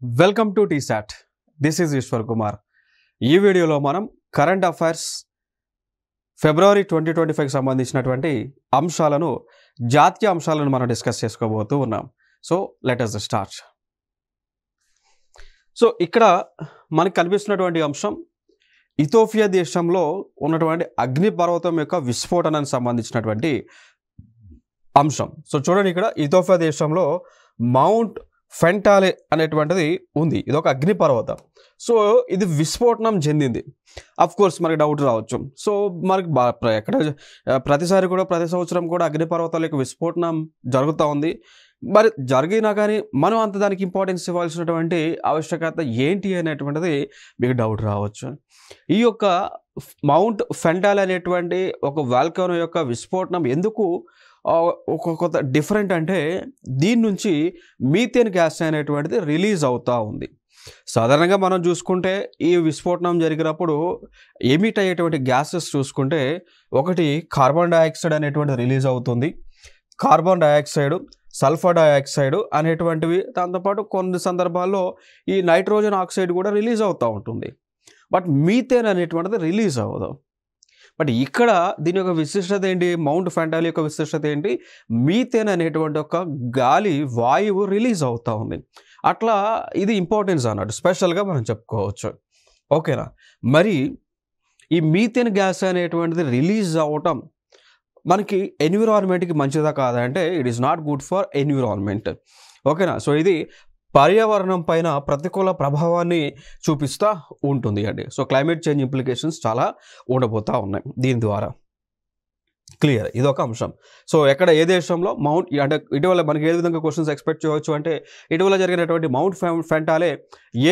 Welcome to TSAT. This is Eshwar Kumar. ఈ వీడియోలో మనం కరెంట్ అఫైర్స్ ఫిబ్రవరి 2025 సంబంధించినటువంటి అంశాలను, జాతీయ అంశాలను మనం డిస్కస్ చేసుకోబోతూ ఉన్నాం. So let us start. So ఇక్కడ మనకు కనిపిస్తున్నటువంటి అంశం ఇథియోపియా దేశంలో ఉన్నటువంటి అగ్నిపర్వతం యొక్క విస్ఫోటనానికి సంబంధించినటువంటి అంశం. సో చూడండి, ఇక్కడ ఇథియోపియా దేశంలో మౌంట్ ఫెంటాలే అనేటువంటిది ఉంది. ఇది ఒక అగ్నిపర్వతం. సో ఇది విస్ఫోటనం చెందింది. అఫ్ కోర్స్ మనకి డౌట్ రావచ్చు. సో మనకి ఎక్కడ ప్రతిసారి కూడా ప్రతి సంవత్సరం కూడా అగ్నిపర్వతాల యొక్క విస్ఫోటనం జరుగుతూ ఉంది. మరి జరిగినా కానీ మనం అంత దానికి ఇంపార్టెన్స్ ఇవ్వాల్సినటువంటి ఆవశ్యకత ఏంటి అనేటువంటిది మీకు డౌట్ రావచ్చు. ఈ యొక్క మౌంట్ ఫెంటాలే అనేటువంటి ఒక వాల్కనో యొక్క విస్ఫోటనం ఎందుకు ఒక కొత్త డిఫరెంట్ అంటే, దీని నుంచి మీథేన్ గ్యాస్ అనేటువంటిది రిలీజ్ అవుతూ ఉంది. సాధారణంగా మనం చూసుకుంటే ఈ విస్ఫోటనం జరిగినప్పుడు ఎమిట్ అయ్యేటువంటి గ్యాసెస్ చూసుకుంటే ఒకటి కార్బన్ డైఆక్సైడ్ అనేటువంటిది రిలీజ్ అవుతుంది. కార్బన్ డైఆక్సైడ్, సల్ఫర్ డైఆక్సైడ్ అనేటువంటివి, దాంతోపాటు కొన్ని సందర్భాల్లో ఈ నైట్రోజన్ ఆక్సైడ్ కూడా రిలీజ్ అవుతూ ఉంటుంది. బట్ మీథేన్ అనేటువంటిది రిలీజ్ అవ్వదు. బట్ ఇక్కడ దీని యొక్క విశిష్టత ఏంటి? మౌంట్ ఫెంటాలే యొక్క విశిష్టత ఏంటి? మీథేన్ అనేటువంటి ఒక గాలి వాయువు రిలీజ్ అవుతూ ఉంది. అట్లా ఇది ఇంపార్టెన్స్ అన్నట్టు, స్పెషల్గా మనం చెప్పుకోవచ్చు. ఓకేనా? మరి ఈ మీథేన్ గ్యాస్ అనేటువంటిది రిలీజ్ అవ్వటం మనకి ఎన్విరాన్మెంట్కి మంచిదా కాదా అంటే, it is not good for environment. ఓకేనా? సో ఇది పర్యావరణం పైన ప్రతికూల ప్రభావాన్ని చూపిస్తూ ఉంటుంది అండి. సో క్లైమేట్ చేంజ్ ఇంప్లికేషన్స్ చాలా ఉండబోతూ ఉన్నాయి దీని ద్వారా. క్లియర్, ఇదొక అంశం. సో ఎక్కడ, ఏ దేశంలో మౌంట్ అంటే ఇటీవల మనకి ఏ విధంగా క్వశ్చన్స్ ఎక్స్పెక్ట్ చేయవచ్చు అంటే, ఇటీవల జరిగినటువంటి మౌంట్ ఫెంటాలే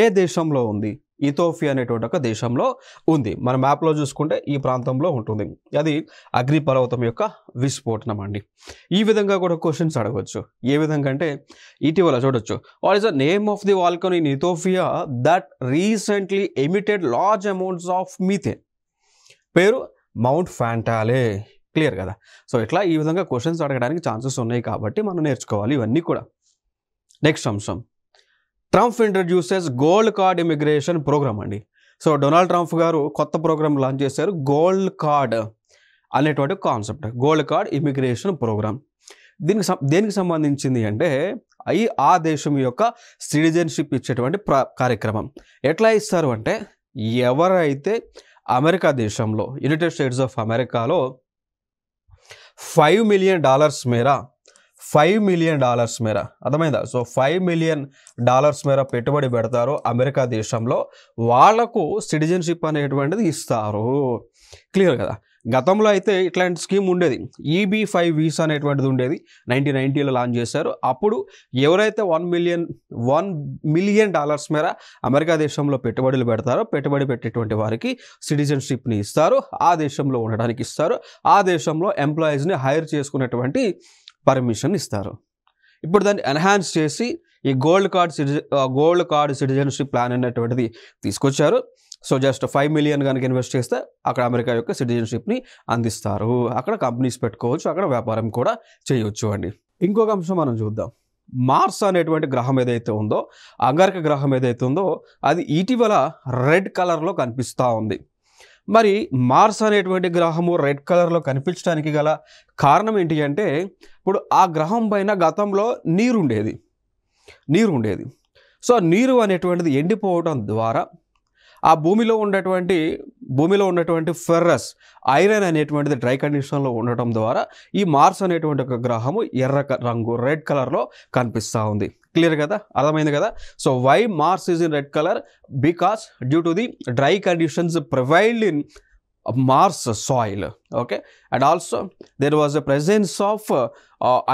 ఏ దేశంలో ఉంది? ఇథియోపియా అనేటువంటి ఒక దేశంలో ఉంది. మన మ్యాప్లో చూసుకుంటే ఈ ప్రాంతంలో ఉంటుంది. అది అగ్నిపర్వతం యొక్క విస్ఫోటనం అండి. ఈ విధంగా కూడా క్వశ్చన్స్ అడగవచ్చు. ఏ విధంగా అంటే, ఇటీవల చూడొచ్చు, what is the name of the volcano in Ethiopia that recently emitted large amounts of methane? పేరు మౌంట్ ఫెంటాలే. క్లియర్ కదా? సో ఇట్లా ఈ విధంగా క్వశ్చన్స్ అడగడానికి ఛాన్సెస్ ఉన్నాయి కాబట్టి మనం నేర్చుకోవాలి ఇవన్నీ కూడా. నెక్స్ట్ అంశం, Trump introduces gold card immigration programme అండి. సో డొనాల్డ్ ట్రంప్ గారు కొత్త ప్రోగ్రామ్ లాంచ్ చేశారు, గోల్డ్ కార్డ్ అనేటువంటి concept. Gold card immigration programme దేనికి సంబంధించింది అంటే, ఆ దేశం యొక్క సిటిజన్షిప్ ఇచ్చేటువంటి కార్యక్రమం. ఎట్లా ఇస్తారు అంటే, ఎవరైతే అమెరికా దేశంలో, యునైటెడ్ స్టేట్స్ ఆఫ్ అమెరికాలో $5 million మేర, $5 million మేర, అర్థమైందా? సో $5 million మేర పెట్టుబడి పెడతారు అమెరికా దేశంలో, వాళ్లకు సిటిజన్షిప్ అనేటువంటిది ఇస్తారు. క్లియర్ కదా? గతంలో అయితే ఇట్లాంటి స్కీమ్ ఉండేది, EB-5 వీసా అనేటువంటిది ఉండేది. 1990లో లాంచ్ చేశారు. అప్పుడు ఎవరైతే $1 million మేర అమెరికా దేశంలో పెట్టుబడులు పెడతారో, పెట్టుబడి పెట్టేటువంటి వారికి సిటిజన్షిప్ని ఇస్తారు, ఆ దేశంలో ఉండడానికి ఇస్తారు, ఆ దేశంలో ఎంప్లాయీస్ని హైర్ చేసుకునేటువంటి పర్మిషన్ ఇస్తారు. ఇప్పుడు దాన్ని ఎన్హాన్స్ చేసి ఈ గోల్డ్ కార్డ్ సిటిజన్షిప్ ప్లాన్ అనేటువంటిది తీసుకొచ్చారు. సో జస్ట్ $5 million కనుక ఇన్వెస్ట్ చేస్తే అక్కడ అమెరికా యొక్క సిటిజన్షిప్ని అందిస్తారు. అక్కడ కంపెనీస్ పెట్టుకోవచ్చు, అక్కడ వ్యాపారం కూడా చేయవచ్చు అండి. ఇంకొక అంశం మనం చూద్దాం. మార్స్ అనేటువంటి గ్రహం ఏదైతే ఉందో, అంగారక గ్రహం ఏదైతే ఉందో, అది ఇటీవల రెడ్ కలర్లో కనిపిస్తూ ఉంది. మరి మార్స్ అనేటువంటి గ్రహము రెడ్ కలర్లో కనిపించడానికి గల కారణం ఏంటి అంటే, ఇప్పుడు ఆ గ్రహం పైన గతంలో నీరు ఉండేది. సో నీరు అనేటువంటిది ఎండిపోవడం ద్వారా ఆ భూమిలో ఉన్నటువంటి ఫెర్రస్, ఐరన్ అనేటువంటిది డ్రై కండిషన్లో ఉండటం ద్వారా ఈ మార్స్ అనేటువంటి ఒక గ్రహము ఎర్ర రంగు, రెడ్ కలర్లో కనిపిస్తూ ఉంది. క్లియర్ కదా? అర్థమైంది కదా? So why Mars is in red colour? Because due to the dry conditions prevailed in Mars soil. Okay, and also there was a presence of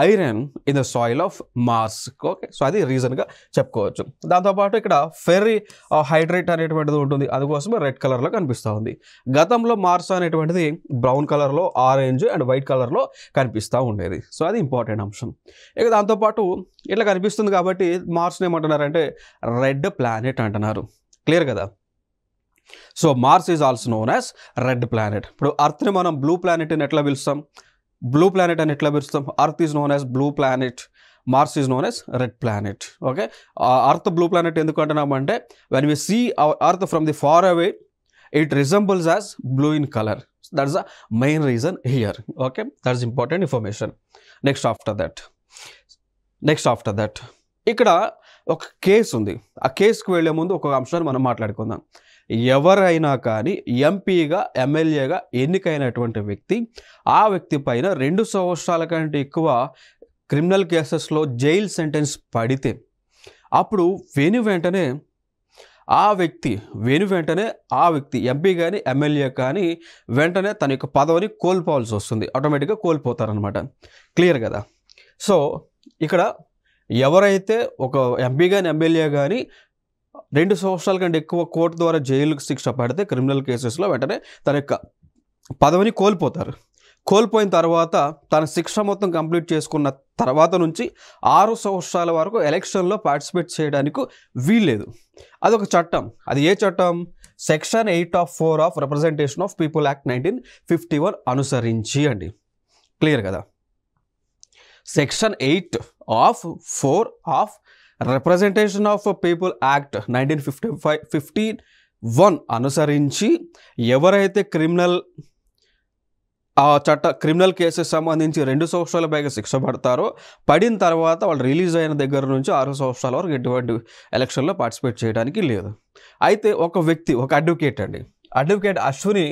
iron in the soil of Mars. Okay, so అది రీజన్గా చెప్పుకోవచ్చు. దాంతోపాటు ఇక్కడ ferry hydrate అనేటువంటిది ఉంటుంది, అందుకోసమే red కలర్లో కనిపిస్తూ ఉంది. గతంలో మార్స్ అనేటువంటిది బ్రౌన్ కలర్లో, ఆరెంజ్ అండ్ వైట్ కలర్లో కనిపిస్తూ ఉండేది. సో అది ఇంపార్టెంట్ అంశం. ఇక దాంతోపాటు ఇట్లా కనిపిస్తుంది కాబట్టి మార్స్ని ఏమంటున్నారంటే రెడ్ ప్లానెట్ అంటున్నారు. క్లియర్ కదా? So Mars is also known as red planet. ఇప్పుడు అర్త్ని మనం బ్లూ ప్లానెట్ అని ఎట్లా పిలుస్తాం? Earth is known as blue planet. Mars is known as red planet. Okay, Earth blue planet ఎందుకు అంటున్నామంటే when we see our Earth from the far away it resembles as blue in colour. That is the main reason here. Okay, that is important information. Next after that ఇక్కడ ఒక case ఉంది. ఆ కేసుకు వెళ్లే ముందు ఒక అంశాన్ని మనం మాట్లాడుకుందాం. ఎవరైనా కానీ ఎంపీగా ఎమ్మెల్యేగా ఎన్నికైనటువంటి వ్యక్తి, ఆ వ్యక్తి పైన 2 సంవత్సరాల కంటే ఎక్కువ క్రిమినల్ కేసెస్లో జైలు సెంటెన్స్ పడితే అప్పుడు వెంటనే ఆ వ్యక్తి ఎంపీ కానీ ఎమ్మెల్యే కానీ వెంటనే తన యొక్క పదవిని కోల్పోవాల్సి వస్తుంది. ఆటోమేటిక్గా కోల్పోతారనమాట. క్లియర్ కదా? సో ఇక్కడ ఎవరైతే ఒక ఎంపీ కానీ ఎమ్మెల్యే కానీ 2 సంవత్సరాల కంటే ఎక్కువ కోర్టు ద్వారా జైలుకు శిక్ష పడితే క్రిమినల్ కేసెస్లో వెంటనే తన యొక్క పదవిని కోల్పోతారు. కోల్పోయిన తర్వాత తన శిక్ష మొత్తం కంప్లీట్ చేసుకున్న తర్వాత నుంచి 6 సంవత్సరాల వరకు ఎలక్షన్లో పార్టిసిపేట్ చేయడానికి వీల్లేదు. అదొక చట్టం. అది ఏ చట్టం? Section 8(4) of representation of people act 1951 అనుసరించి అండి. క్లియర్ కదా? Section 8(4) of representation of people act 1951 అనుసరించి ఎవరైతే క్రిమినల్ కేసెస్ సంబంధించి 2 సంవత్సరాల పైగా శిక్ష పడతారో, పడిన తర్వాత వాళ్ళు రిలీజ్ అయిన దగ్గర నుంచి 6 సంవత్సరాల వరకు ఎటువంటి ఎలక్షన్లో పార్టిసిపేట్ చేయడానికి లేదు. అయితే ఒక వ్యక్తి, ఒక అడ్వకేట్ అశ్విని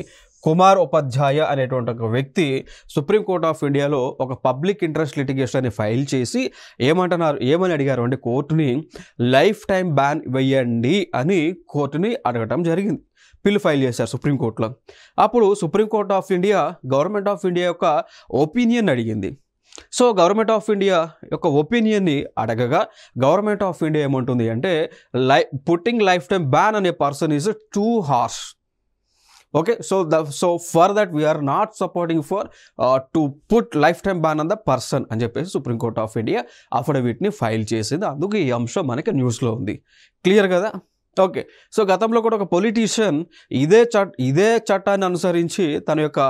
కుమార్ ఉపాధ్యాయ అనేటువంటి ఒక వ్యక్తి సుప్రీంకోర్ట్ ఆఫ్ ఇండియాలో ఒక పబ్లిక్ ఇంట్రెస్ట్ లిటిగేషన్ని ఫైల్ చేసి ఏమని అడిగారు అంటే కోర్టుని లైఫ్ టైం బ్యాన్ వేయండి అని కోర్టుని అడగటం జరిగింది. పిల్లు ఫైల్ చేశారు సుప్రీంకోర్టులో. అప్పుడు Supreme Court of India government of India యొక్క ఒపీనియన్ అడిగింది. సో గవర్నమెంట్ ఆఫ్ ఇండియా యొక్క ఒపీనియన్ని అడగగా గవర్నమెంట్ ఆఫ్ ఇండియా ఏమంటుంది అంటే పుట్టింగ్ లైఫ్ టైం బ్యాన్ అనే person is too harsh. Okay, so for that we're not supporting for to put lifetime ban on the person అని చెప్పేసి Supreme Court of India అఫిడవిట్ని file చేసింది. అందుకు ఈ అంశం మనకి న్యూస్లో ఉంది. క్లియర్ కదా? ఓకే, సో గతంలో కూడా ఒక పొలిటీషియన్ ఇదే చట్టాన్ని అనుసరించి తన యొక్క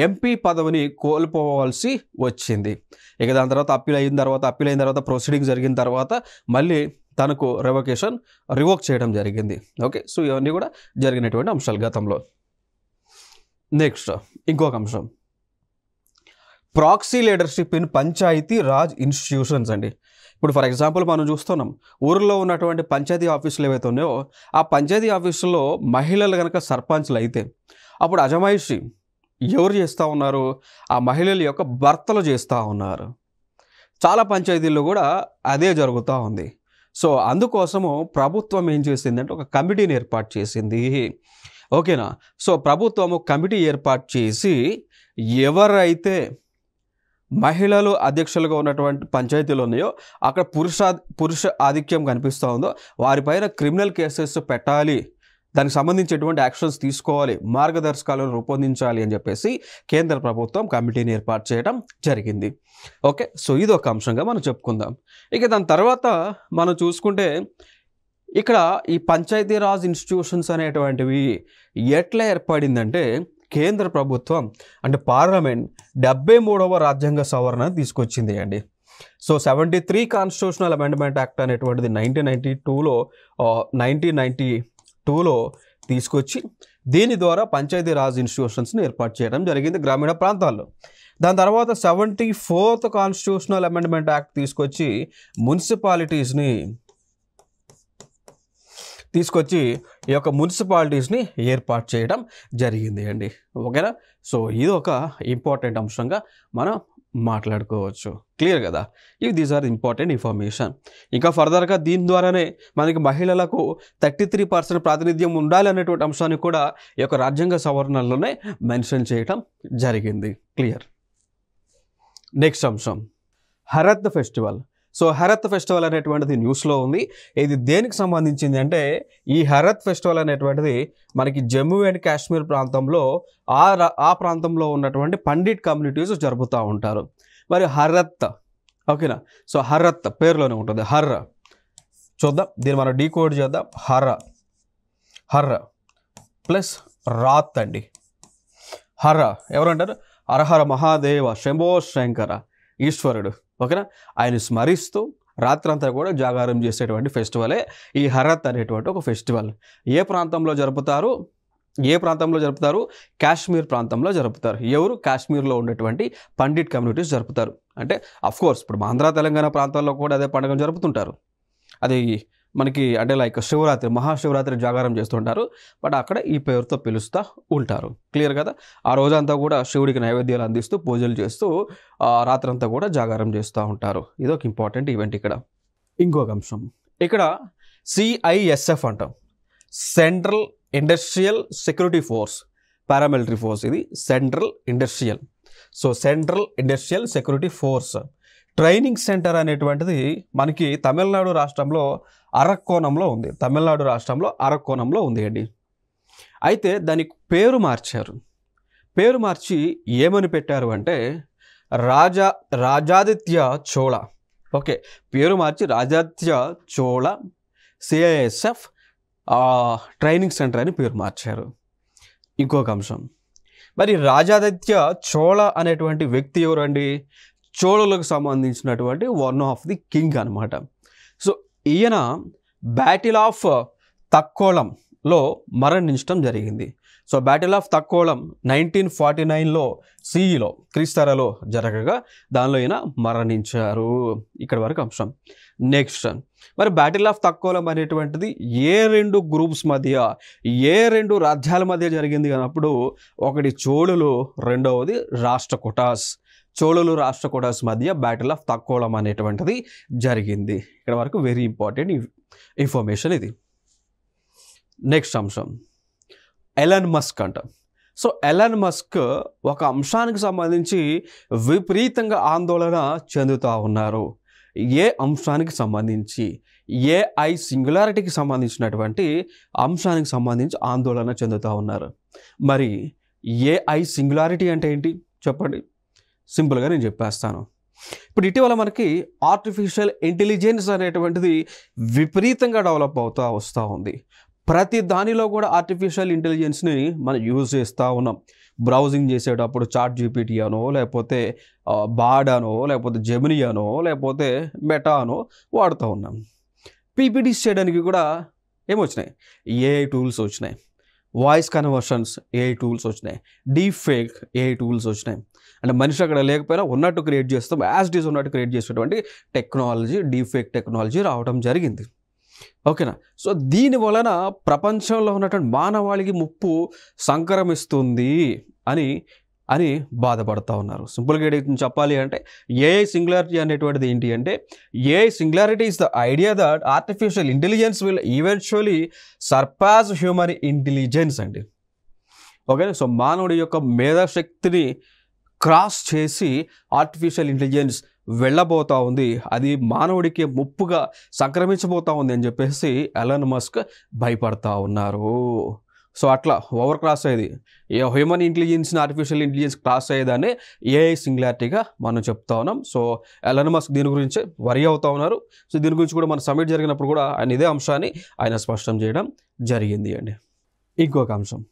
ఎంపీ పదవిని కోల్పోవాల్సి వచ్చింది. ఇక దాని తర్వాత అప్పీల్ అయిన తర్వాత ప్రొసీడింగ్ జరిగిన తర్వాత మళ్ళీ తనకు రివోక్ చేయడం జరిగింది. ఓకే, సో ఇవన్నీ కూడా జరిగినటువంటి అంశాలు గతంలో. నెక్స్ట్ ఇంకొక అంశం, proxy leadership in Panchayati Raj institutions అండి. ఇప్పుడు ఫర్ ఎగ్జాంపుల్ మనం చూస్తున్నాం, ఊరిలో ఉన్నటువంటి పంచాయతీ ఆఫీసులు ఏవైతే ఉన్నాయో ఆ పంచాయతీ ఆఫీసులో మహిళలు కనుక సర్పంచ్లు అయితే అప్పుడు అజమాయిషి ఎవరు చేస్తూ ఉన్నారు? ఆ మహిళల యొక్క భర్తలు చేస్తూ ఉన్నారు. చాలా పంచాయతీల్లో కూడా అదే జరుగుతూ ఉంది. సో అందుకోసము ప్రభుత్వం ఏం చేసిందంటే ఒక కమిటీని ఏర్పాటు చేసింది. ఓకేనా? సో ప్రభుత్వము కమిటీ ఏర్పాటు చేసి ఎవరైతే మహిళలు అధ్యక్షులుగా ఉన్నటువంటి పంచాయతీలు ఉన్నాయో అక్కడ పురుష ఆధిక్యం కనిపిస్తూ ఉందో వారిపైన క్రిమినల్ కేసెస్ పెట్టాలి, దానికి సంబంధించేటువంటి యాక్షన్స్ తీసుకోవాలి, మార్గదర్శకాలను రూపొందించాలి అని చెప్పేసి కేంద్ర ప్రభుత్వం కమిటీని ఏర్పాటు చేయడం జరిగింది. ఓకే, సో ఇది ఒక అంశంగా మనం చెప్పుకుందాం. ఇక దాని తర్వాత మనం చూసుకుంటే ఇక్కడ ఈ పంచాయతీరాజ్ ఇన్స్టిట్యూషన్స్ అనేటువంటివి ఎట్లా ఏర్పడిందంటే కేంద్ర ప్రభుత్వం అంటే పార్లమెంట్ 73వ రాజ్యాంగ సవరణ తీసుకొచ్చింది అండి. సో 73 కాన్స్టిట్యూషనల్ అమెండ్మెంట్ యాక్ట్ అనేటువంటిది 1992లో తీసుకొచ్చి దీని ద్వారా పంచాయతీరాజ్ ఇన్స్టిట్యూషన్స్ని ఏర్పాటు చేయడం జరిగింది గ్రామీణ ప్రాంతాల్లో. దాని తర్వాత 74th కాన్స్టిట్యూషనల్ అమెండ్మెంట్ యాక్ట్ తీసుకొచ్చి మున్సిపాలిటీస్ని ఈ యొక్క మున్సిపాలిటీస్ని ఏర్పాటు చేయడం జరిగింది అండి. ఓకేనా? సో ఇది ఒక ఇంపార్టెంట్ అంశంగా మనం మాట్లాడుకోవచ్చు. క్లియర్ కదా? These are important information. ఇంకా ఫర్దర్గా దీని ద్వారానే మనకి మహిళలకు 33% ప్రాతినిధ్యం ఉండాలి అనేటువంటి అంశాన్ని కూడా ఈ యొక్క రాజ్యాంగ సవరణలోనే మెన్షన్ చేయడం జరిగింది. క్లియర్. నెక్స్ట్ అంశం హరత్ ఫెస్టివల్. సో హరత్ ఫెస్టివల్ అనేటువంటిది న్యూస్లో ఉంది. ఇది దేనికి సంబంధించింది అంటే ఈ హరత్ ఫెస్టివల్ అనేటువంటిది మనకి జమ్మూ అండ్ కాశ్మీర్ ప్రాంతంలో ఆ ప్రాంతంలో ఉన్నటువంటి పండిట్ కమ్యూనిటీస్ జరుపుతూ ఉంటారు. మరి హరత్, ఓకేనా? సో హరత్ పేరులోనే ఉంటుంది. హర్ర చూద్దాం, దీన్ని మనం డీకోడ్ చేద్దాం. హర్ర ప్లస్ రాత్ అండి. హర్ర ఎవరంటారు? హరహర మహాదేవ శంభో శంకర ఈశ్వరుడు. ఓకేనా? ఆయన స్మరిస్తూ రాత్రంతా కూడా జాగారం చేసేటువంటి ఫెస్టివలే ఈ హరత్ అనేటువంటి ఒక ఫెస్టివల్. ఏ ప్రాంతంలో జరుపుతారు? కాశ్మీర్ ప్రాంతంలో జరుపుతారు. ఎవరు? కాశ్మీర్లో ఉన్నటువంటి పండిట్ కమ్యూనిటీస్ జరుపుతారు. అంటే అఫ్కోర్స్ ఇప్పుడు ఆంధ్ర తెలంగాణ ప్రాంతాల్లో కూడా అదే పండుగను జరుపుతుంటారు. అది మనకి అంటే లైక్ శివరాత్రి, మహాశివరాత్రి జాగారం చేస్తుంటారు. బట్ అక్కడ ఈ పేరుతో పిలుస్తూ ఉంటారు. క్లియర్ కదా? ఆ రోజంతా కూడా శివుడికి నైవేద్యాలు అందిస్తూ పూజలు చేస్తూ రాత్రంతా కూడా జాగారం చేస్తూ ఉంటారు. ఇది ఒక ఇంపార్టెంట్ ఈవెంట్. ఇక్కడ ఇంకొక అంశం, ఇక్కడ CISF అంటాం, Central Industrial Security Force, paramilitary force. ఇది Central Industrial. So Central Industrial Security Force training centre అనేటువంటిది మనకి తమిళనాడు రాష్ట్రంలో అరక్కోణంలో ఉంది అండి. అయితే దానికి పేరు మార్చి ఏమని పెట్టారు అంటే రాజాదిత్య చోళ. ఓకే, పేరు మార్చి రాజాదిత్య చోళ CISF ట్రైనింగ్ సెంటర్ అని పేరు మార్చారు. ఇంకొక అంశం, మరి రాజాదిత్య చోళ అనేటువంటి వ్యక్తి ఎవరండి? చోళులకు సంబంధించినటువంటి వన్ ఆఫ్ ది కింగ్ అనమాట. సో ఈయన బ్యాటిల్ ఆఫ్ తక్కోళంలో మరణించడం జరిగింది. సో బ్యాటిల్ ఆఫ్ తక్కోళం 1949లో CEలో క్రీస్తరలో జరగగా దానిలో ఈయన మరణించారు. ఇక్కడ వరకు అంశం. నెక్స్ట్, మరి బ్యాటిల్ ఆఫ్ తక్కోళం అనేటువంటిది ఏ రెండు గ్రూప్స్ మధ్య, ఏ రెండు రాజ్యాల మధ్య జరిగింది అన్నప్పుడు ఒకటి చోళులు, రెండవది రాష్ట్రకూటాస్. రాష్ట్రకూటాస్ మధ్య బ్యాటిల్ ఆఫ్ తక్కోళం అనేటువంటిది జరిగింది. ఇక్కడ వరకు వెరీ ఇంపార్టెంట్ ఇన్ఫర్మేషన్ ఇది. నెక్స్ట్ అంశం, ఎలాన్ మస్క్ అంటాం. సో ఎలాన్ మస్క్ ఒక అంశానికి సంబంధించి విపరీతంగా ఆందోళన చెందుతూ ఉన్నారు. ఏ అంశానికి సంబంధించి? AI సింగులారిటీకి సంబంధించినటువంటి అంశానికి సంబంధించి ఆందోళన చెందుతూ ఉన్నారు. మరి AI సింగులారిటీ అంటే ఏంటి చెప్పండి? సింపుల్గా నేను చెప్పేస్తాను. ఇప్పుడు ఇటీవల మనకి ఆర్టిఫిషియల్ ఇంటెలిజెన్స్ అనేటువంటిది విపరీతంగా డెవలప్ అవుతూ వస్తూ ఉంది. ప్రతి దానిలో కూడా ఆర్టిఫిషియల్ ఇంటెలిజెన్స్ని మనం యూజ్ చేస్తూ ఉన్నాం. బ్రౌజింగ్ చేసేటప్పుడు ChatGPT అనో, లేకపోతే బాడ్ అనో, లేకపోతే జెమినీ అనో, లేకపోతే మెటా అనో వాడుతూ ఉన్నాం. PPTs చేయడానికి కూడా ఏమొచ్చినాయి? AI టూల్స్ వచ్చినాయి. వాయిస్ కన్వర్షన్స్ AI టూల్స్ వచ్చినాయి. డీప్ ఫేక్ AI టూల్స్ వచ్చినాయి. అంటే మనిషి అక్కడ లేకపోయినా ఉన్నట్టు క్రియేట్ చేస్తాం, యాజ్ ఇట్ ఈజ్ ఉన్నట్టు క్రియేట్ చేసేటువంటి టెక్నాలజీ, డీప్ ఫేక్ టెక్నాలజీ రావడం జరిగింది. ఓకేనా? సో దీని వలన ప్రపంచంలో ఉన్నటువంటి మానవాళికి ముప్పు సంక్రమిస్తుంది అని బాధపడుతూ ఉన్నారు. సింపుల్గా చెప్పాలి అంటే AI సింగులారిటీ అనేటువంటిది ఏంటి అంటే, AI singularity is the idea that artificial intelligence will eventually surpass human intelligence అండి. ఓకేనా? సో మానవుడి యొక్క మేధాశక్తిని క్రాస్ చేసి ఆర్టిఫిషియల్ ఇంటెలిజెన్స్ వెళ్ళబోతూ ఉంది, అది మానవుడికి ముప్పుగా సంక్రమించబోతూ ఉంది అని చెప్పేసి ఎలాన్ మస్క్ భయపడతా ఉన్నారు. సో అట్లా ఓవర్ క్రాస్ అయ్యేది హ్యూమన్ ఇంటెలిజెన్స్ని ఆర్టిఫిషియల్ ఇంటెలిజెన్స్ క్రాస్ అయ్యేదాన్ని AI సింగులారిటీగా మనం చెప్తా ఉన్నాం. సో ఎలాన్ మస్క్ దీని గురించి వరి అవుతూ ఉన్నారు. సో దీని గురించి కూడా మన సమ్మిట్ జరిగినప్పుడు కూడా ఆయన ఇదే అంశాన్ని ఆయన స్పష్టం చేయడం జరిగింది అండి. ఇంకొక అంశం,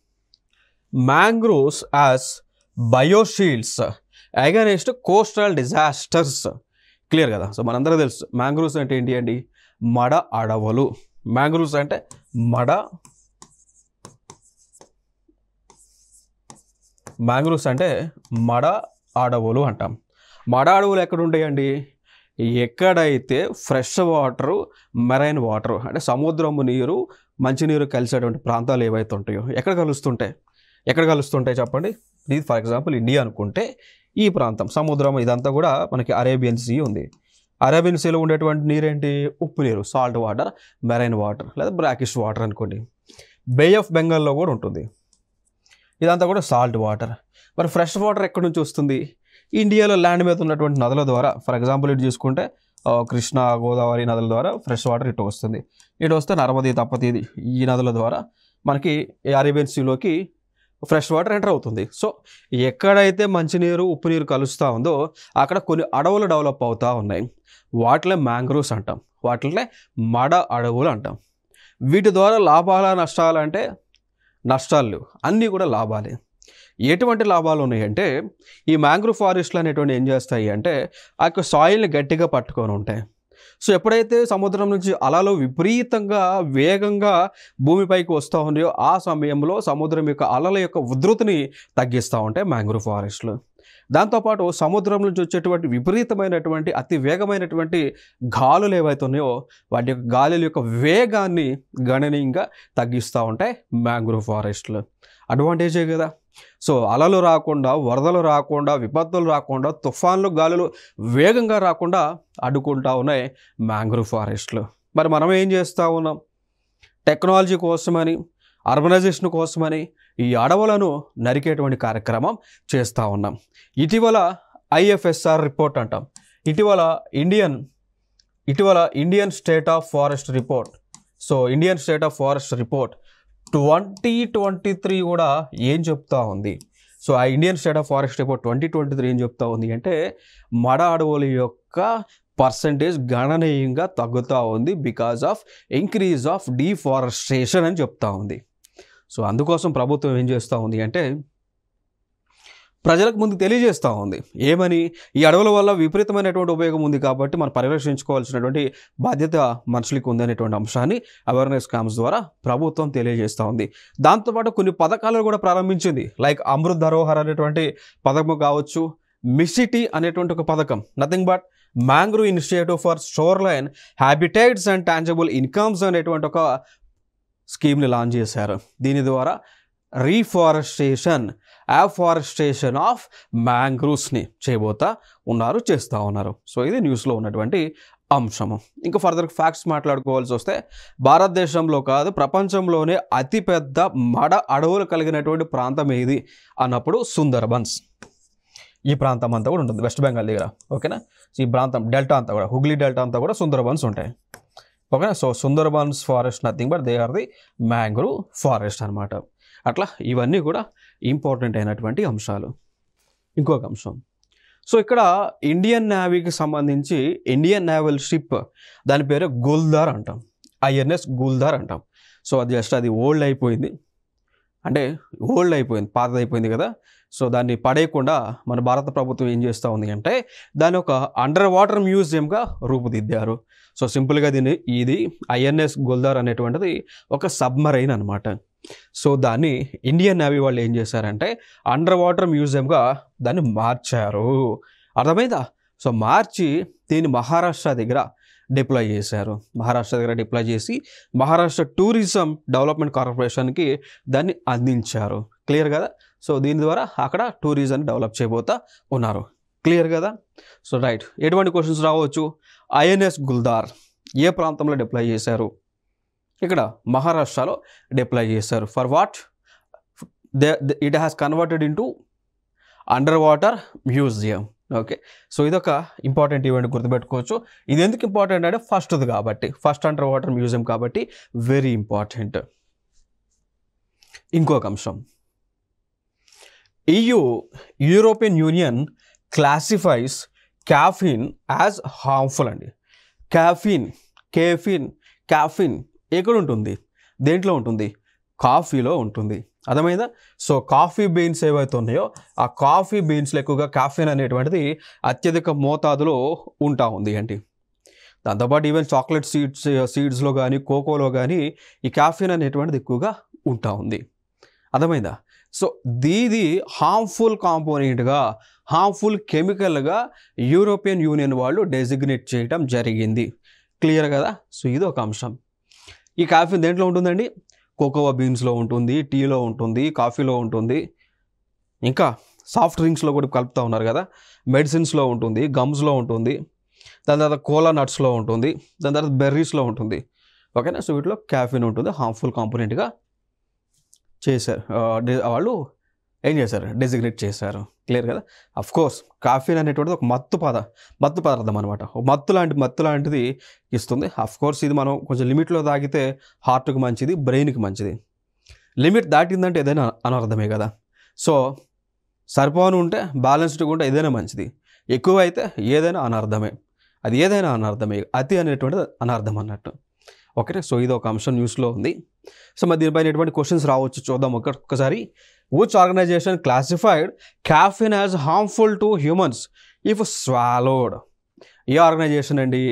mangroves as bioshields against coastal disasters. Clear కదా? సో మనందరూ తెలుసు మ్యాంగ్రోవ్స్ అంటే ఏంటి అండి? మడ అడవులు. మ్యాంగ్రోవ్స్ అంటే మడ అడవులు అంటాం. మడ అడవులు ఎక్కడ ఉంటాయండి? ఎక్కడైతే ఫ్రెష్ వాటరు, మెరైన్ వాటర్ అంటే సముద్రము నీరు, మంచినీరు కలిసేటువంటి ప్రాంతాలు ఏవైతే ఉంటాయో ఎక్కడ కలుస్తుంటాయి చెప్పండి? ఇది ఫర్ ఎగ్జాంపుల్ ఇండియా అనుకుంటే ఈ ప్రాంతం సముద్రం ఇదంతా కూడా మనకి అరేబియన్ సీ ఉంది. అరేబియన్ సీలో ఉండేటువంటి నీరేంటి? ఉప్పు నీరు, సాల్ట్ వాటర్, మెరైన్ వాటర్ లేదా బ్రాకిష్ వాటర్ అనుకోండి. బే ఆఫ్ బెంగాల్లో కూడా ఉంటుంది. ఇదంతా కూడా సాల్ట్ వాటర్. మరి ఫ్రెష్ వాటర్ ఎక్కడి నుంచి వస్తుంది? ఇండియాలో ల్యాండ్ మీద ఉన్నటువంటి నదుల ద్వారా. ఫర్ ఎగ్జాంపుల్ ఇటు చూసుకుంటే కృష్ణ, గోదావరి నదుల ద్వారా ఫ్రెష్ వాటర్ ఇటు వస్తుంది. ఇటు వస్తే నర్మది, తపతి ఈ నదుల ద్వారా మనకి అరేబియన్ సీలోకి ఫ్రెష్ వాటర్ ఎంటర్ అవుతుంది. సో ఎక్కడైతే మంచినీరు, ఉప్పు నీరు కలుస్తూ ఉందో అక్కడ కొన్ని అడవులు డెవలప్ అవుతూ ఉన్నాయి. వాటిలో మ్యాంగ్రోవ్స్ అంటాం, వాటిలో మడ అడవులు అంటాం. వీటి ద్వారా లాభాల నష్టాలు అంటే నష్టాలు అన్నీ కూడా లాభాలే. ఎటువంటి లాభాలు ఉన్నాయంటే ఈ మ్యాంగ్రోవ్ ఫారెస్ట్లు అనేటువంటి ఏం చేస్తాయి అంటే ఆ యొక్క సాయిల్ని గట్టిగా పట్టుకొని ఉంటాయి. సో ఎప్పుడైతే సముద్రం నుంచి అలలు విపరీతంగా వేగంగా భూమిపైకి వస్తూ ఉన్నాయో ఆ సమయంలో సముద్రం యొక్క అలల యొక్క ఉధృతిని తగ్గిస్తూ ఉంటాయి మ్యాంగ్రూవ్ ఫారెస్ట్లు. దాంతోపాటు సముద్రం నుంచి వచ్చేటువంటి విపరీతమైనటువంటి అతి వేగమైనటువంటి గాలులు ఏవైతే ఉన్నాయో వాటి యొక్క గాలుల యొక్క వేగాన్ని గణనీయంగా తగ్గిస్తూ ఉంటాయి మ్యాంగ్రూవ్ ఫారెస్ట్లు. అడ్వాంటేజే కదా. సో అలలు రాకుండా, వరదలు రాకుండా, విపత్తులు రాకుండా, తుఫాన్లు గాలులు వేగంగా రాకుండా అడ్డుకుంటా ఉన్నాయి మ్యాంగ్రూవ్ ఫారెస్ట్లు. మరి మనం ఏం చేస్తూ ఉన్నాం? టెక్నాలజీ కోసమని, అర్బనైజేషన్ కోసమని ఈ అడవులను నరికేటువంటి కార్యక్రమం చేస్తూ ఉన్నాం. ఇటీవల IFSR రిపోర్ట్ అంటాం, ఇటీవల Indian state of forest report. So Indian state of forest report 2023 కూడా ఏం చెప్తా ఉంది? సో ఆ Indian state of forest report 2023 ఏం చెప్తా ఉంది అంటే మడ అడవుల యొక్క పర్సంటేజ్ గణనీయంగా తగ్గుతూ ఉంది because of increase of deforestation అని చెప్తా ఉంది. సో అందుకోసం ప్రభుత్వం ఏం చేస్తూ ఉంది అంటే ప్రజలకు ముందు తెలియజేస్తూ ఉంది ఏమని, ఈ అడవుల వల్ల విపరీతమైనటువంటి ఉపయోగం ఉంది కాబట్టి మనం పరిరక్షించుకోవాల్సినటువంటి బాధ్యత మనుషులకు ఉంది అనేటువంటి అంశాన్ని అవేర్నెస్ క్యాంప్స్ ద్వారా ప్రభుత్వం తెలియజేస్తూ ఉంది. దాంతోపాటు కొన్ని పథకాలను కూడా ప్రారంభించింది. లైక్ అమృత్ ధరోహర్ అనేటువంటి పథకం కావచ్చు, మిసిటీ అనేటువంటి ఒక పథకం, nothing but mangrove initiative for shoreline habitats and tangible incomes అనేటువంటి ఒక స్కీమ్ని లాంచ్ చేశారు. దీని ద్వారా అఫారెస్టేషన్ ఆఫ్ మ్యాంగ్రూవ్స్ని చేస్తూ ఉన్నారు. సో ఇది న్యూస్లో ఉన్నటువంటి అంశము. ఇంకా ఫర్దర్ ఫ్యాక్ట్స్ మాట్లాడుకోవాల్సి వస్తే భారతదేశంలో కాదు ప్రపంచంలోనే అతిపెద్ద మడ అడవులు కలిగినటువంటి ప్రాంతం ఏది అన్నప్పుడు సుందర్బన్స్. ఈ ప్రాంతం అంతా కూడా ఉంటుంది వెస్ట్ బెంగాల్ దగ్గర. ఓకేనా. ఈ ప్రాంతం డెల్టా అంతా కూడా, హుగ్లీ డెల్టా అంతా కూడా సుందర్బన్స్ ఉంటాయి. ఓకేనా. So Sundarbans forest nothing but they are the mangrove forest అనమాట. అట్లా ఇవన్నీ కూడా ఇంపార్టెంట్ అయినటువంటి అంశాలు. ఇంకొక అంశం, సో ఇక్కడ ఇండియన్ నేవీకి సంబంధించి ఇండియన్ నేవల్ షిప్, దాని పేరు గుల్దార్ అంటాం, INS గుల్దార్ అంటాం. సో అది జస్ట్ అది ఓల్డ్ అయిపోయింది, పాతదైపోయింది కదా. సో దాన్ని పడేయకుండా మన భారత ప్రభుత్వం ఏం చేస్తూ ఉంది అంటే దాన్ని ఒక అండర్ వాటర్ మ్యూజియంగా రూపుదిద్దారు. సో సింపుల్గా ఇది INS గుల్దార్ అనేటువంటిది ఒక సబ్మరైన్ అనమాట. సో దాన్ని ఇండియన్ నేవీ వాళ్ళు ఏం చేశారంటే అండర్ వాటర్ మ్యూజియంగా దాన్ని మార్చారు. అర్థమైందా? సో మార్చి దీన్ని మహారాష్ట్ర దగ్గర డిప్లాయ్ చేశారు. డిప్లాయ్ చేసి మహారాష్ట్ర టూరిజం డెవలప్మెంట్ కార్పొరేషన్కి దాన్ని అందించారు. క్లియర్ కదా? సో దీని ద్వారా అక్కడ టూరిజం డెవలప్ చేయబోతా ఉన్నారు. క్లియర్ కదా? So right. ఎటువంటి క్వశ్చన్స్ రావచ్చు? INS గుల్దార్ ఏ ప్రాంతంలో డిప్లాయ్ చేశారు? ఇక్కడ మహారాష్ట్రలో డిప్లాయ్ చేశారు. For what? It has converted into underwater museum. Okay. So ఇదొక ఇంపార్టెంట్ ఈవెంట్ గుర్తుపెట్టుకోవచ్చు. ఇది ఎందుకు ఇంపార్టెంట్ అంటే ఫస్ట్ది కాబట్టి, ఫస్ట్ అండర్ వాటర్ మ్యూజియం కాబట్టి వెరీ ఇంపార్టెంట్. ఇంకొక అంశం, European Union classifies caffeine as harmful అండి. క్యాఫీన్ ఎక్కడ ఉంటుంది? దేంట్లో ఉంటుంది? కాఫీలో ఉంటుంది. అర్థమైందా? సో కాఫీ బీన్స్ ఏవైతే ఉన్నాయో ఆ కాఫీ బీన్స్లో ఎక్కువగా కాఫీన్ అనేటువంటిది అత్యధిక మోతాదులో ఉంటా ఉంది అండి. దాంతోపాటు ఈవెన్ చాక్లెట్ సీడ్స్లో కానీ కోకోలో కానీ ఈ కాఫీన్ అనేటువంటిది ఎక్కువగా ఉంటా ఉంది. అర్థమైందా? సో దీది హార్మ్ఫుల్ కాంపోనెంట్గా, హార్మ్ఫుల్ కెమికల్గా యూరోపియన్ యూనియన్ వాళ్ళు డెసిగ్నేట్ చేయడం జరిగింది. క్లియర్ కదా? సో ఇది ఒక అంశం. ఈ కాఫీన్ దేంట్లో ఉంటుందండి? కోకోవా బీన్స్లో ఉంటుంది, టీలో ఉంటుంది, కాఫీలో ఉంటుంది, ఇంకా సాఫ్ట్ డ్రింక్స్లో కూడా కలుపుతూ ఉన్నారు కదా, మెడిసిన్స్లో ఉంటుంది, గమ్స్లో ఉంటుంది, దాని తర్వాత కోలా నట్స్లో ఉంటుంది, దాని తర్వాత బెర్రీస్లో ఉంటుంది. ఓకేనా? సో వీటిలో క్యాఫీన్ ఉంటుంది, హార్మ్ఫుల్ కాంపోనెంట్గా చేశారు. వాళ్ళు ఏం చేశారు? డెసిగ్నేట్ చేశారు. క్లియర్ కదా? అఫ్కోర్స్ కాఫీన్ అనేటువంటిది ఒక మత్తు పదార్థం అనమాట. మత్తు లాంటిది ఇస్తుంది. అఫ్కోర్స్ ఇది మనం కొంచెం లిమిట్లో తాగితే హార్ట్కి మంచిది, బ్రెయిన్కి మంచిది. లిమిట్ దాటిందంటే ఏదైనా అనర్థమే కదా. సో సరిపోను ఉంటే బ్యాలెన్స్డ్గా ఉంటే ఏదైనా మంచిది, ఎక్కువ అయితే ఏదైనా అనర్థమే. అది ఏదైనా అనర్థమే, అతి అనేటువంటిది అనర్థం అన్నట్టు. ఓకే. సో ఇది ఒక అంశం న్యూస్లో ఉంది. సో మరి దీనిపైన ఎటువంటి క్వశ్చన్స్ రావచ్చు చూద్దాం ఒక్కసారి. Which organisation classified caffeine as harmful to humans if swallowed? ఏ ఆర్గనైజేషన్ అండి?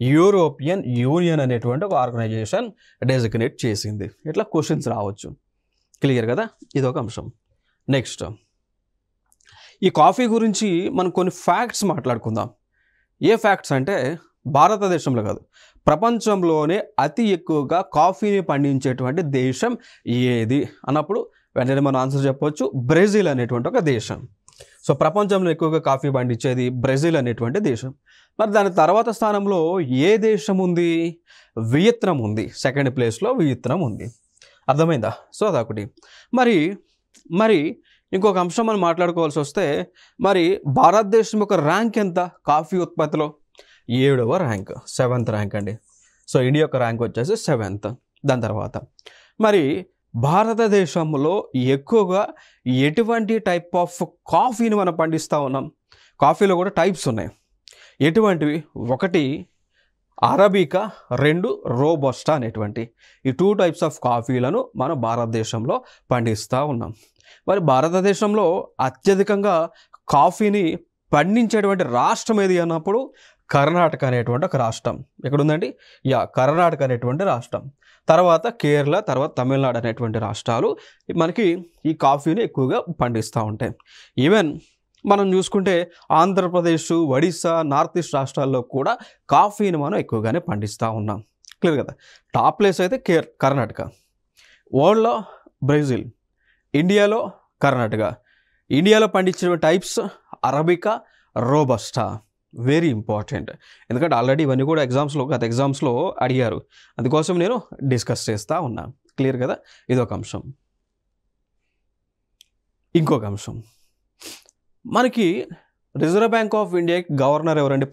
యూరోపియన్ యూనియన్ అనేటువంటి ఒక ఆర్గనైజేషన్ డెసిగ్నేట్ చేసింది. ఇట్లా క్వశ్చన్స్ రావచ్చు. క్లియర్ కదా, ఇదొక అంశం. నెక్స్ట్ ఈ కాఫీ గురించి మనం కొన్ని ఫ్యాక్ట్స్ మాట్లాడుకుందాం. ఏ ఫ్యాక్ట్స్ అంటే భారతదేశంలో కాదు, ప్రపంచంలోనే అతి ఎక్కువగా కాఫీని పండించేటువంటి దేశం ఏది అన్నప్పుడు వెంటనే మనం ఆన్సర్ చెప్పవచ్చు, బ్రెజిల్ అనేటువంటి ఒక దేశం. సో ప్రపంచంలో ఎక్కువగా కాఫీ పండించేది బ్రెజిల్ అనేటువంటి దేశం. మరి దాని తర్వాత స్థానంలో ఏ దేశం ఉంది? వియత్నాం ఉంది. సెకండ్ ప్లేస్లో వియత్నాం ఉంది. అర్థమైందా? సో అదొకటి. మరి ఇంకొక అంశం మనం మాట్లాడుకోవాల్సి వస్తే, మరి భారతదేశం యొక్క ర్యాంక్ ఎంత కాఫీ ఉత్పత్తిలో? 7వ ర్యాంక్, 7th ర్యాంక్ అండి. సో ఇండియా యొక్క ర్యాంక్ వచ్చేసి 7th. దాని తర్వాత మరి భారతదేశంలో ఎక్కువగా ఎటువంటి టైప్ ఆఫ్ కాఫీని మనం పండిస్తూ ఉన్నాం? కాఫీలో కూడా టైప్స్ ఉన్నాయి. ఎటువంటివి? 1 అరబికా, 2 రోబస్టా అనేటువంటి ఈ 2 టైప్స్ ఆఫ్ కాఫీలను మనం భారతదేశంలో పండిస్తూ ఉన్నాం. మరి భారతదేశంలో అత్యధికంగా కాఫీని పండించేటువంటి రాష్ట్రం ఏది అన్నప్పుడు కర్ణాటక అనేటువంటి ఒక రాష్ట్రం. ఎక్కడుందండి? కర్ణాటక అనేటువంటి రాష్ట్రం. తర్వాత కేరళ, తర్వాత తమిళనాడు అనేటువంటి రాష్ట్రాలు మనకి ఈ కాఫీని ఎక్కువగా పండిస్తూ ఉంటాయి. ఈవెన్ మనం చూసుకుంటే ఆంధ్రప్రదేశ్, ఒడిస్సా, నార్త్ ఈస్ట్ రాష్ట్రాల్లో కూడా కాఫీని మనం ఎక్కువగానే పండిస్తూ ఉన్నాం. క్లియర్ కదా. టాప్ ప్లేస్ అయితే కర్ణాటక, వరల్డ్లో బ్రెజిల్, ఇండియాలో కర్ణాటక. ఇండియాలో పండించిన types arabica, robusta. Very important, ఎందుకంటే ఆల్రెడీ ఇవన్నీ కూడా గత ఎగ్జామ్స్లో అడిగారు, అందుకోసం నేను డిస్కస్ చేస్తూ ఉన్నాను. క్లియర్ కదా. ఇదొక అంశం. ఇంకొక అంశం, మనకి reserve bank of India governor ఎవరండి?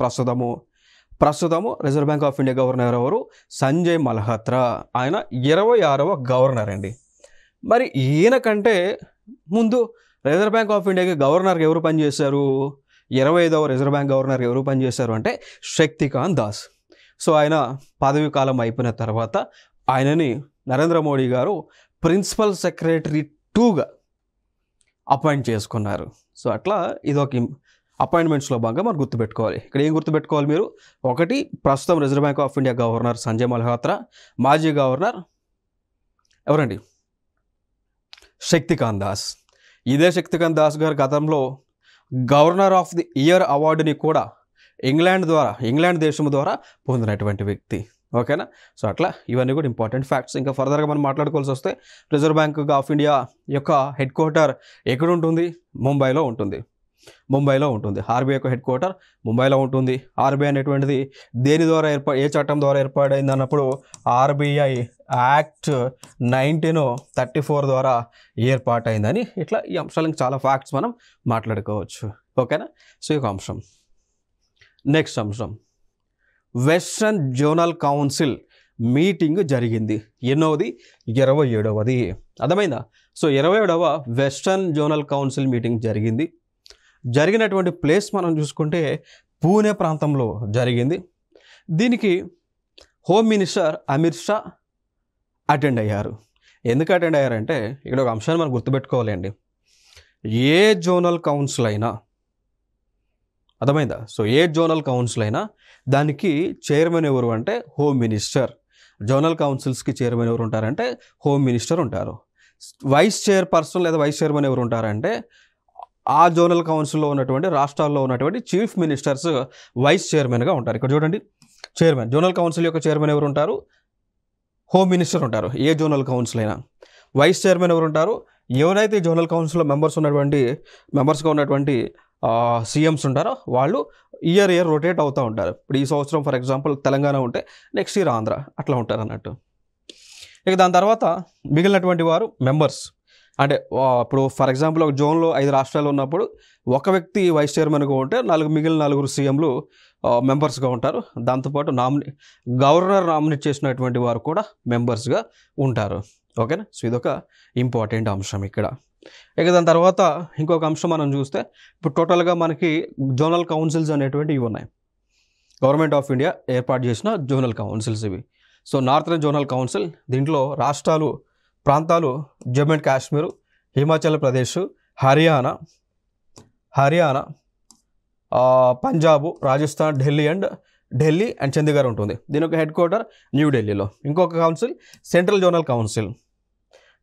ప్రస్తుతము reserve bank of India governor ఎవరు? సంజయ్ మల్హోత్రా. ఆయన 26వ గవర్నర్ అండి. మరి ఈయన కంటే ముందు రిజర్వ్ బ్యాంక్ ఆఫ్ ఇండియాకి గవర్నర్గా ఎవరు పనిచేశారు? 25వ రిజర్వ్ బ్యాంక్ గవర్నర్ ఎవరు పనిచేశారు అంటే శక్తికాంత్ దాస్. సో ఆయన పదవి కాలం అయిపోయిన తర్వాత ఆయనని నరేంద్ర మోడీ గారు ప్రిన్సిపల్ సెక్రటరీ 2గా అపాయింట్ చేసుకున్నారు. సో అట్లా ఇదొక అపాయింట్మెంట్స్లో భాగంగా మనం గుర్తుపెట్టుకోవాలి. ఇక్కడ ఏం గుర్తుపెట్టుకోవాలి మీరు? 1 ప్రస్తుతం reserve bank of India governor Sanjay Malhotra, మాజీ గవర్నర్ ఎవరండి? శక్తికాంత్ దాస్. ఇదే శక్తికాంత్ దాస్ గారు గతంలో గవర్నర్ ఆఫ్ ది ఇయర్ అవార్డుని కూడా ఇంగ్లాండ్ దేశం ద్వారా పొందినటువంటి వ్యక్తి. ఓకేనా. సో అట్లా ఇవన్నీ కూడా ఇంపార్టెంట్ ఫ్యాక్ట్స్. ఇంకా ఫర్దర్గా మనం మాట్లాడుకోవాల్సి వస్తే రిజర్వ్ బ్యాంక్ ఆఫ్ ఇండియా యొక్క హెడ్ క్వార్టర్ ఎక్కడ ఉంటుంది? ముంబైలో ఉంటుంది. ఆర్బీఐ యొక్క హెడ్ క్వార్టర్ ముంబైలో ఉంటుంది. ఆర్బీఐ అనేటువంటిది దేని ద్వారా ఏ చట్టం ద్వారా ఏర్పాటైంది అన్నప్పుడు ఆర్బీఐ యాక్ట్ 1934 ద్వారా ఏర్పాటైందని. ఇట్లా ఈ అంశాలకు చాలా ఫ్యాక్ట్స్ మనం మాట్లాడుకోవచ్చు. ఓకేనా. సో ఈ అంశం. నెక్స్ట్ అంశం, వెస్ట్రన్ జోనల్ కౌన్సిల్ మీటింగ్ జరిగింది. ఎన్నోది? 27వది. అర్థమైందా? సో 27వ వెస్ట్రన్ జోనల్ కౌన్సిల్ మీటింగ్ జరిగినటువంటి ప్లేస్ మనం చూసుకుంటే పూణే ప్రాంతంలో జరిగింది. దీనికి home minister Amit Shah attend అయ్యారు. ఎందుకు అటెండ్ అయ్యారంటే ఇక్కడ ఒక అంశాన్ని మనం గుర్తుపెట్టుకోవాలి అండి. ఏ జోనల్ కౌన్సిల్ అయినా, అర్థమైందా? సో ఏ జోనల్ కౌన్సిల్ అయినా దానికి చైర్మన్ ఎవరు అంటే హోమ్ మినిస్టర్. జోనల్ కౌన్సిల్స్కి చైర్మన్ ఎవరు ఉంటారంటే హోమ్ మినిస్టర్ ఉంటారు. వైస్ చైర్పర్సన్ లేదా వైస్ చైర్మన్ ఎవరు ఉంటారంటే ఆ జోనల్ కౌన్సిల్లో ఉన్నటువంటి రాష్ట్రాల్లో ఉన్నటువంటి చీఫ్ మినిస్టర్స్ వైస్ చైర్మన్గా ఉంటారు. ఇక్కడ చూడండి, చైర్మన్, జోనల్ కౌన్సిల్ యొక్క చైర్మన్ ఎవరు ఉంటారు? హోమ్ మినిస్టర్ ఉంటారు ఏ జోనల్ కౌన్సిల్ అయినా. వైస్ చైర్మన్ ఎవరు ఉంటారు? ఎవరైతే జోనల్ కౌన్సిల్లో మెంబర్స్గా ఉన్నటువంటి సీఎంస్ ఉంటారో వాళ్ళు ఇయర్ రొటేట్ అవుతూ ఉంటారు. ఇప్పుడు ఈ సంవత్సరం ఫర్ ఎగ్జాంపుల్ తెలంగాణ ఉంటే నెక్స్ట్ ఇయర్ ఆంధ్ర, అట్లా ఉంటారు అన్నట్టు. ఇక దాని తర్వాత మిగిలినటువంటి వారు మెంబర్స్. అంటే ఇప్పుడు ఫర్ ఎగ్జాంపుల్ ఒక జోన్లో 5 రాష్ట్రాలు ఉన్నప్పుడు ఒక వ్యక్తి వైస్ చైర్మన్గా ఉంటే మిగిలిన 4 సీఎంలు మెంబర్స్గా ఉంటారు. దాంతోపాటు గవర్నర్ నామినేట్ చేసినటువంటి వారు కూడా మెంబర్స్గా ఉంటారు. ఓకేనా. సో ఇదొక ఇంపార్టెంట్ అంశం ఇక్కడ. ఇక దాని తర్వాత ఇంకొక అంశం మనం చూస్తే ఇప్పుడు టోటల్గా మనకి జోనల్ కౌన్సిల్స్ అనేటువంటి ఇవి ఉన్నాయి. గవర్నమెంట్ ఆఫ్ ఇండియా ఏర్పాటు చేసిన జోనల్ కౌన్సిల్స్ ఇవి. సో నార్థన్ జోనల్ కౌన్సిల్, దీంట్లో ప్రాంతాలు Jammu and Kashmir, Himachal Pradesh, Haryana, Punjab, Rajasthan, Delhi and Delhi and Chandigarh ఉంటుంది. దీని యొక్క హెడ్ క్వార్టర్ న్యూఢిల్లీలో. ఇంకొక కౌన్సిల్ సెంట్రల్ జోనల్ కౌన్సిల్.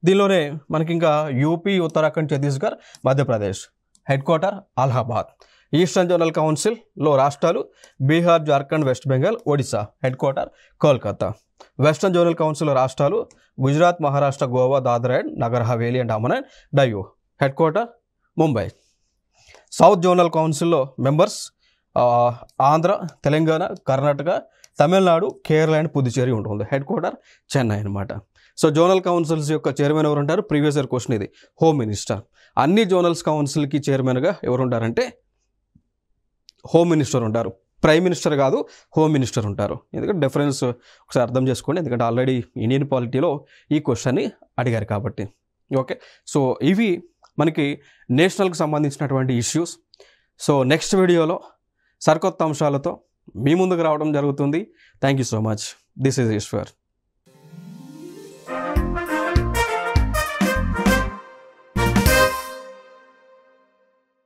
దీనిలోనే మనకి ఇంకా UP, Uttarakhand, Chhattisgarh, Madhya Pradesh. Headquarter Allahabad. Eastern zonal కౌన్సిల్లో రాష్ట్రాలు Bihar, Jharkhand, West Bengal, Odisha. Headquarter Kolkata. Western zonal council రాష్ట్రాలు Gujarat, Maharashtra, Goa, Dadra and Nagar Haveli and Daman and Diu. Headquarter Mumbai. South zonal కౌన్సిల్లో మెంబర్స్ ఆంధ్ర, తెలంగాణ, కర్ణాటక, తమిళనాడు, కేరళ అండ్ పుదుచ్చేరి ఉంటుంది. హెడ్ క్వార్టర్ చెన్నై అనమాట. సో జోనల్ కౌన్సిల్స్ యొక్క చైర్మన్ ఎవరు ఉంటారు? ప్రీవియస్ ఇయర్ క్వశ్చన్ ఇది. Home minister. అన్ని జోనల్స్ కౌన్సిల్కి చైర్మన్గా ఎవరు ఉంటారంటే హోమ్ మినిస్టర్ ఉంటారు. ప్రైమ్ మినిస్టర్ కాదు, హోమ్ మినిస్టర్ ఉంటారు. ఎందుకంటే డిఫరెన్స్ ఒకసారి అర్థం చేసుకోండి. ఎందుకంటే ఆల్రెడీ ఇండియన్ పాలిటీలో ఈ క్వశ్చన్ని అడిగారు కాబట్టి. ఓకే, సో ఇవి మనకి నేషనల్కి సంబంధించినటువంటి ఇష్యూస్. సో నెక్స్ట్ వీడియోలో సరికొత్త అంశాలతో మీ ముందుకు రావడం జరుగుతుంది. Thank you so much. This is Eshwar.